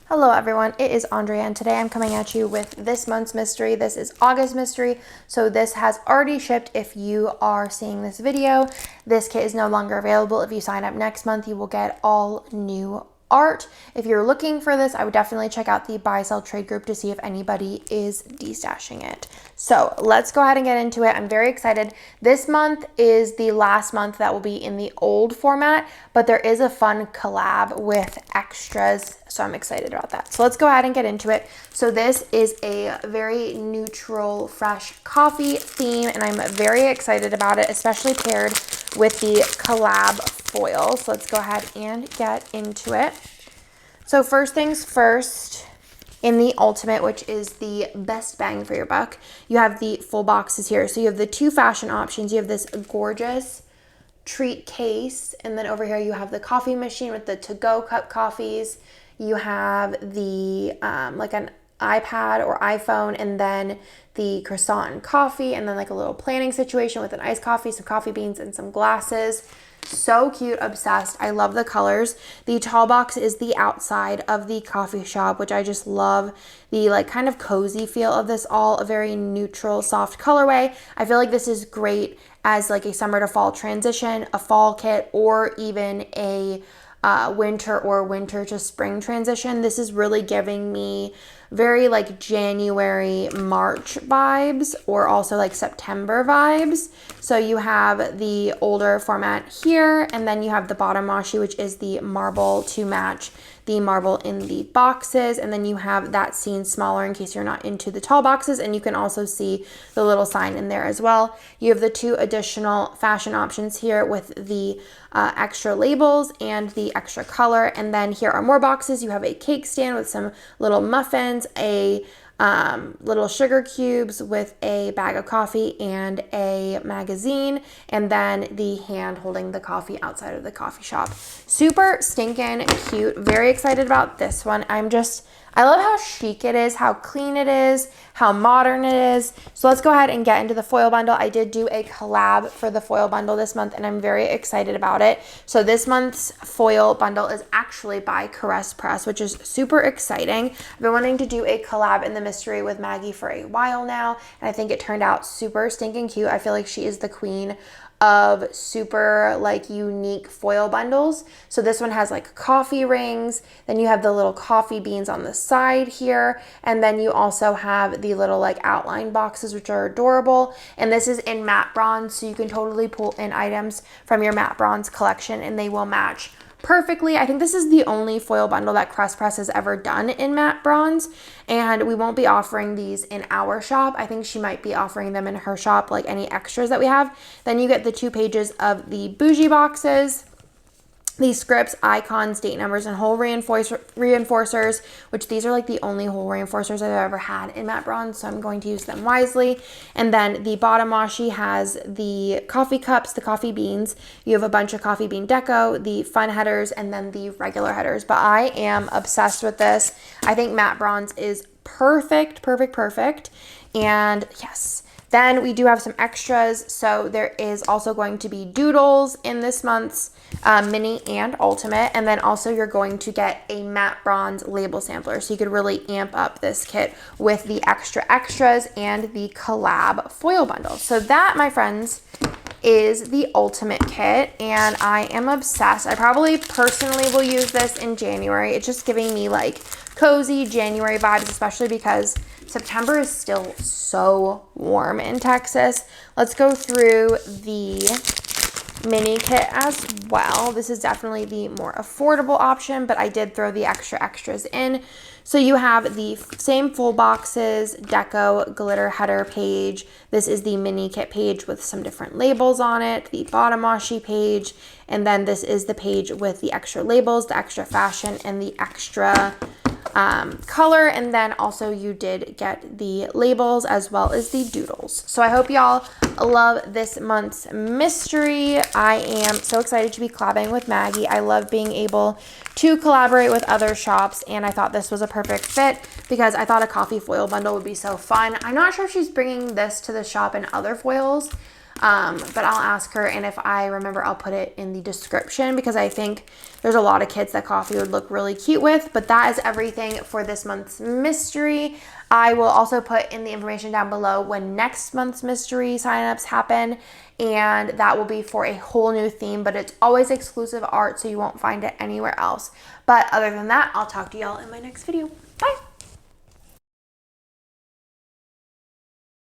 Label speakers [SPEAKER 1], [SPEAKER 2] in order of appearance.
[SPEAKER 1] Hello everyone, it is Andrea and today I'm coming at you with this month's mystery. This is August mystery, so this has already shipped if you are seeing this video. This kit is no longer available. If you sign up next month, you will get all new art. If you're looking for this, I would definitely check out the buy sell trade group to see if anybody is destashing it. So let's go ahead and get into it. I'm very excited. This month is the last month that will be in the old format, but there is a fun collab with extras, so I'm excited about that. So let's go ahead and get into it. So this is a very neutral, fresh coffee theme, and I'm very excited about it, especially paired with the collab foil. So let's go ahead and get into it. So first things first, in the ultimate, which is the best bang for your buck, you have the full boxes here. So you have the two fashion options. You have this gorgeous treat case, and then over here you have the coffee machine with the to-go cup coffees. You have the like an iPad or iPhone, and then the croissant and coffee, and then like a little planning situation with an iced coffee, some coffee beans, and some glasses. So cute, obsessed. I love the colors. The tall box is the outside of the coffee shop, which I just love the like kind of cozy feel of this, all a very neutral, soft colorway. I feel like this is great as like a summer to fall transition, a fall kit, or even a winter or winter to spring transition. This is really giving me very like January, March vibes, or also like September vibes. So you have the older format here, and then you have the bottom washi, which is the marble to match the marble in the boxes, and then you have that scene smaller in case you're not into the tall boxes, and you can also see the little sign in there as well. You have the two additional fashion options here with the extra labels and the extra color, and then here are more boxes. You have a cake stand with some little muffins, a little sugar cubes with a bag of coffee and a magazine, and then the hand holding the coffee outside of the coffee shop. Super stinking cute. Very excited about this one. I love how chic it is, how clean it is, how modern it is. So let's go ahead and get into the foil bundle. I did do a collab for the foil bundle this month, and I'm very excited about it. So this month's foil bundle is actually by Caress Press, which is super exciting. I've been wanting to do a collab in the mystery with Maggie for a while now, and I think it turned out super stinking cute. I feel like she is the queen of super like unique foil bundles. So this one has like coffee rings, then you have the little coffee beans on the side here, and then you also have the little like outline boxes, which are adorable. And this is in matte bronze, so you can totally pull in items from your matte bronze collection and they will match perfectly. I think this is the only foil bundle that Caress Press has ever done in matte bronze, and we won't be offering these in our shop. I think she might be offering them in her shop, like any extras that we have. Then you get the 2 pages of the bougie boxes, these scripts, icons, date numbers, and hole reinforcers, which these are like the only hole reinforcers I've ever had in matte bronze, so I'm going to use them wisely. And then the bottom washi has the coffee cups, the coffee beans. You have a bunch of coffee bean deco, the fun headers, and then the regular headers. But I am obsessed with this. I think matte bronze is perfect. And yes. Then we do have some extras. So there is also going to be doodles in this month's mini and ultimate, and then also you're going to get a matte bronze label sampler, so you could really amp up this kit with the extra extras and the collab foil bundle. So that, my friends, is the ultimate kit, and I am obsessed. I probably personally will use this in January. It's just giving me like cozy January vibes, especially because September is still so warm in Texas. Let's go through the mini kit as well. This is definitely the more affordable option, but I did throw the extra extras in. So you have the same full boxes, deco, glitter header page. This is the mini kit page with some different labels on it, the bottom washi page, and then this is the page with the extra labels, the extra fashion, and the extra color. And then also you did get the labels as well as the doodles. So I hope y'all love this month's mystery. I am so excited to be collabing with Maggie. I love being able to collaborate with other shops, and I thought this was a perfect fit because I thought a coffee foil bundle would be so fun. I'm not sure if she's bringing this to the shop in other foils. but I'll ask her, and if I remember, I'll put it in the description because I think there's a lot of kits that coffee would look really cute with. But that is everything for this month's mystery. I will also put in the information down below when next month's mystery signups happen, and that will be for a whole new theme, but it's always exclusive art, so you won't find it anywhere else. But other than that, I'll talk to y'all in my next video.